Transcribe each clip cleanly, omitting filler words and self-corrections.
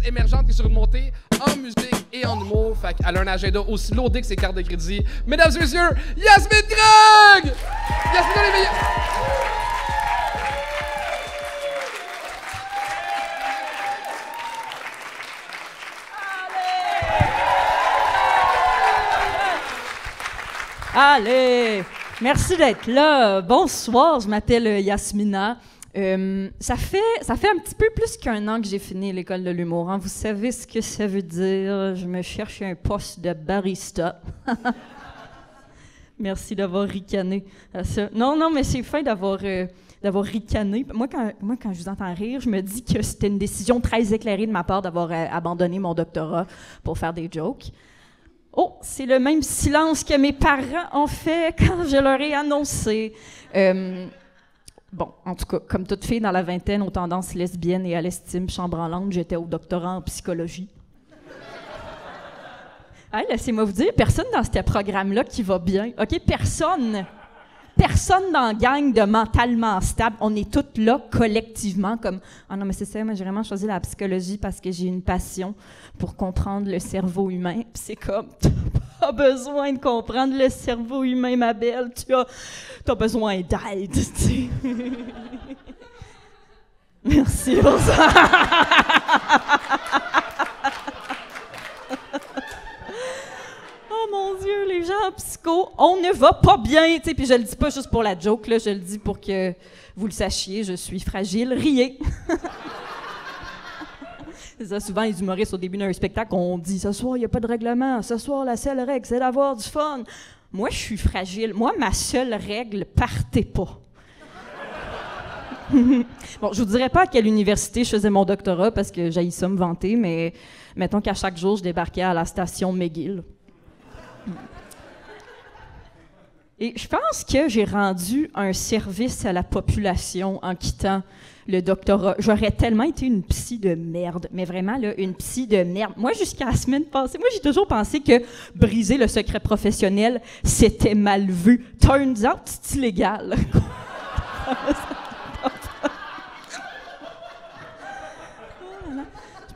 émergente qui est sur une montée en musique et en humour. Fait qu'elle a un agenda aussi loadé que ses cartes de crédit. Mesdames et messieurs, Yasmine Krug! Yasmine Olivier! Allez! Merci d'être là. Bonsoir, je m'appelle Yasmina. Ça fait un petit peu plus qu'un an que j'ai fini l'école de l'humour. Hein. Vous savez ce que ça veut dire? Je me cherche un poste de barista. Merci d'avoir ricané à ça. Non, mais c'est fin d'avoir ricané. Moi, quand je vous entends rire, je me dis que c'était une décision très éclairée de ma part d'avoir abandonné mon doctorat pour faire des jokes. Oh, c'est le même silence que mes parents ont fait quand je leur ai annoncé. Bon, en tout cas, comme toute fille dans la vingtaine aux tendances lesbiennes et à l'estime chambranlante, j'étais au doctorat en psychologie. Hey, laissez-moi vous dire, personne dans ce programme-là qui va bien. OK, personne dans la gang de mentalement stable. On est toutes là collectivement comme « Ah non, mais c'est ça, moi j'ai vraiment choisi la psychologie parce que j'ai une passion pour comprendre le cerveau humain. » Puis c'est comme « T'as pas besoin de comprendre le cerveau humain, ma belle. T'as besoin d'aide. » tu sais. Merci pour ça. Oh mon Dieu, les gens en psycho, on ne va pas bien, tu sais, puis je le dis pas juste pour la joke, là, je le dis pour que vous le sachiez, je suis fragile, riez. C'est ça, souvent les humoristes au début d'un spectacle, on dit « Ce soir, il n'y a pas de règlement, ce soir, la seule règle, c'est d'avoir du fun. » Moi, je suis fragile. Moi, ma seule règle, partez pas. Bon, je vous dirais pas à quelle université je faisais mon doctorat, parce que j'haïs ça me vanter, mais mettons qu'à chaque jour, je débarquais à la station McGill. Et je pense que j'ai rendu un service à la population en quittant le doctorat. J'aurais tellement été une psy de merde, mais vraiment, là, une psy de merde. Moi, jusqu'à la semaine passée, moi, j'ai toujours pensé que briser le secret professionnel, c'était mal vu. Turns out, c'est illégal.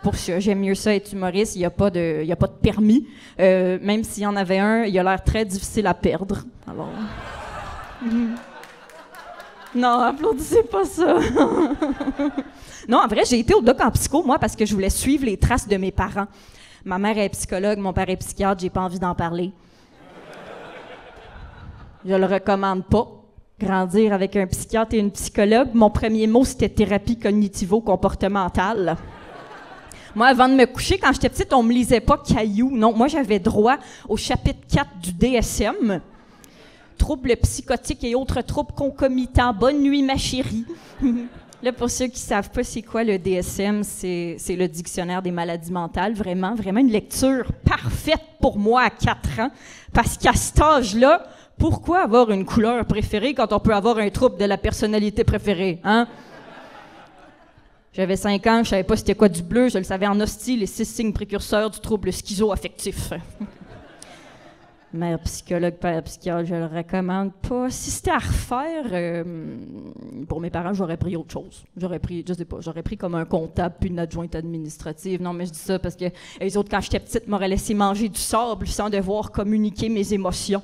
Pour ça, j'aime mieux ça être humoriste. Il n'y a pas de permis. Même s'il y en avait un, il a l'air très difficile à perdre. Alors... Non, applaudissez pas ça. Non, en vrai, j'ai été au doc en psycho, moi, parce que je voulais suivre les traces de mes parents. Ma mère est psychologue, mon père est psychiatre, j'ai pas envie d'en parler. Je le recommande pas. Grandir avec un psychiatre et une psychologue. Mon premier mot, c'était thérapie cognitivo-comportementale. Moi, avant de me coucher, quand j'étais petite, on me lisait pas Caillou. Non, moi, j'avais droit au chapitre 4 du DSM. Troubles psychotiques et autres troubles concomitants. Bonne nuit, ma chérie. Là, pour ceux qui savent pas c'est quoi le DSM, c'est le dictionnaire des maladies mentales. Vraiment, vraiment une lecture parfaite pour moi à 4 ans. Parce qu'à cet âge-là, pourquoi avoir une couleur préférée quand on peut avoir un trouble de la personnalité préférée, hein? J'avais 5 ans, je savais pas c'était quoi du bleu, je le savais en hostie, les 6 signes précurseurs du trouble schizo-affectif. Mère psychologue, père psychiatre, je le recommande pas. Si c'était à refaire, pour mes parents, j'aurais pris autre chose. J'aurais pris comme un comptable puis une adjointe administrative. Non, mais je dis ça parce que les autres, quand j'étais petite, m'auraient laissé manger du sable sans devoir communiquer mes émotions.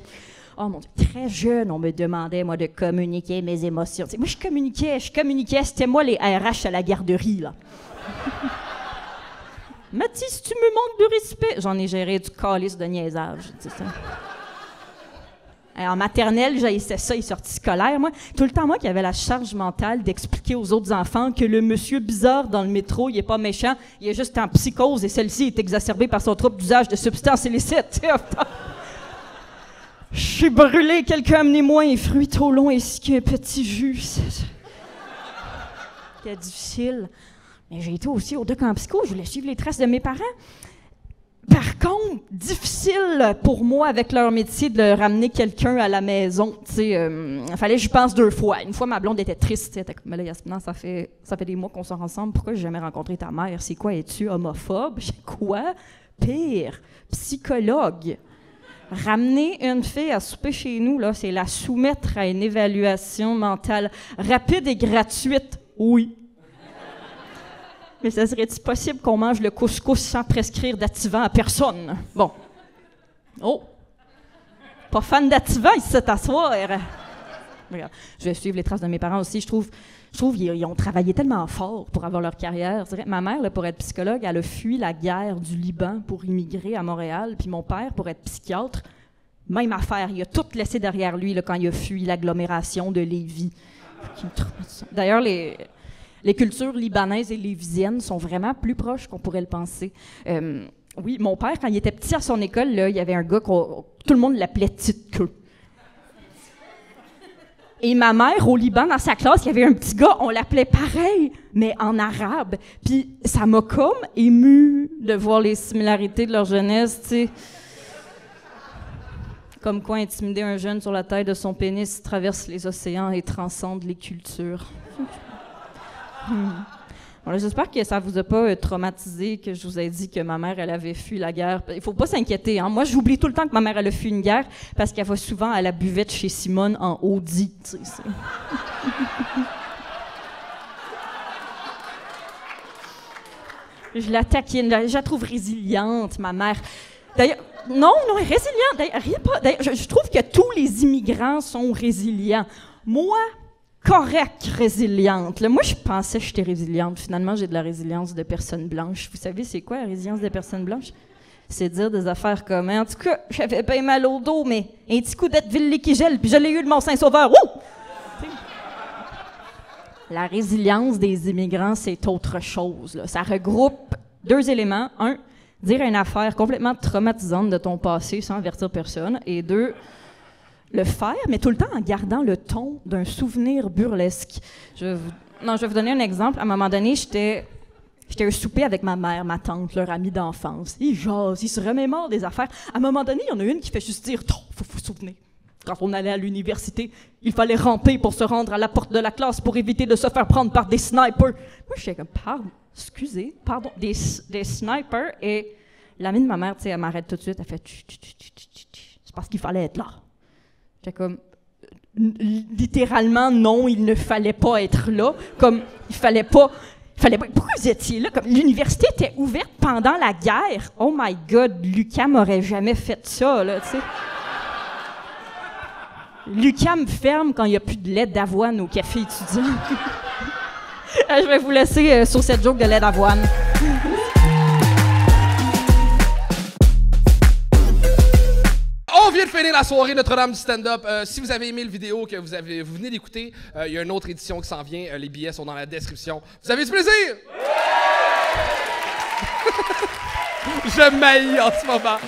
Oh mon Dieu, très jeune, on me demandait, moi, de communiquer mes émotions. T'sais, moi, je communiquais, c'était moi les RH à la garderie, là. Mathis, tu me manques de respect. J'en ai géré du calice de niaisage, tu sais ça. En maternelle, j'haïssais ça, les sorties scolaires, moi. Tout le temps, moi, qui avait la charge mentale d'expliquer aux autres enfants que le monsieur bizarre dans le métro, il est pas méchant, il est juste en psychose et celle-ci est exacerbée par son trouble d'usage de substances illicites. Je suis brûlée, quelqu'un amenez-moi un fruit trop long ainsi qu'un petit jus. C'était difficile. Mais j'ai été aussi au doc en psycho, je voulais suivre les traces de mes parents. Par contre, difficile pour moi avec leur métier de ramener quelqu'un à la maison. Il fallait que j'y pense 2 fois. Une fois, ma blonde était triste. Elle était comme, mais là, Yasmina, ça fait des mois qu'on sort ensemble. Pourquoi j'ai jamais rencontré ta mère? C'est quoi? Es-tu homophobe? Quoi? Pire. Psychologue. Ramener une fille à souper chez nous, là, c'est la soumettre à une évaluation mentale rapide et gratuite. Oui. Mais ça serait-il possible qu'on mange le couscous sans prescrire d'activant à personne? Bon. Oh! Pas fan d'activant ici cet asseoir. Regarde, je vais suivre les traces de mes parents aussi. Je trouve qu'ils ont travaillé tellement fort pour avoir leur carrière. Ma mère, là, pour être psychologue, elle a fui la guerre du Liban pour immigrer à Montréal. Puis mon père, pour être psychiatre, même affaire. Il a tout laissé derrière lui là, quand il a fui l'agglomération de Lévis. D'ailleurs, les cultures libanaises et lévisiennes sont vraiment plus proches qu'on pourrait le penser. Oui, mon père, quand il était petit à son école, là, il y avait un gars tout le monde l'appelait Petite Queue. Et ma mère, au Liban, dans sa classe, il y avait un petit gars, on l'appelait pareil, mais en arabe. Puis ça m'a comme ému de voir les similarités de leur jeunesse, tu sais. Comme quoi intimider un jeune sur la taille de son pénis traverse les océans et transcende les cultures. Voilà, j'espère que ça vous a pas traumatisé, que je vous ai dit que ma mère, elle avait fui la guerre. Il faut pas s'inquiéter, hein. Moi, j'oublie tout le temps que ma mère, elle a fui une guerre parce qu'elle va souvent à la buvette chez Simone en Audi, tu sais. Je la taquine, je la trouve résiliente, ma mère. D'ailleurs, non, elle est résiliente. D'ailleurs, je trouve que tous les immigrants sont résilients. Moi, correct, résiliente. Là, moi, je pensais que j'étais résiliente. Finalement, j'ai de la résilience de personne blanche. Vous savez, c'est quoi la résilience de personne blanche? C'est dire des affaires comme, en tout cas, j'avais bien mal au dos, mais un petit coup d'Advil qui gèle, puis je l'ai eu le Mont-Saint-Sauveur. Wouh! La résilience des immigrants, c'est autre chose. Là. Ça regroupe 2 éléments. 1, dire une affaire complètement traumatisante de ton passé sans avertir personne. Et 2, le faire, mais tout le temps en gardant le ton d'un souvenir burlesque. Je vais vous donner un exemple. À un moment donné, j'étais au souper avec ma mère, ma tante, leur amie d'enfance. Ils jasent, ils se remémorent des affaires. À un moment donné, il y en a une qui fait juste dire « faut vous souvenir. Quand on allait à l'université, il fallait ramper pour se rendre à la porte de la classe pour éviter de se faire prendre par des snipers. » Moi, j'étais comme « pardon, des snipers. » Et l'amie de ma mère, tu sais, elle m'arrête tout de suite. Elle fait « c'est parce qu'il fallait être là. » J'étais comme, littéralement, non, il ne fallait pas être là. Comme, il fallait pas. Pourquoi vous étiez là? Comme, l'université était ouverte pendant la guerre. Oh my God, l'UQAM m'aurait jamais fait ça, là, tu sais. L'UQAM ferme quand il n'y a plus de lait d'avoine au café étudiant. Je vais vous laisser sur cette joke de lait d'avoine. On vient de finir la soirée Notre-Dame du stand-up. Si vous avez aimé le vidéo que vous venez d'écouter, il y a une autre édition qui s'en vient. Les billets sont dans la description. Vous avez du plaisir? Je m'haïs en ce moment.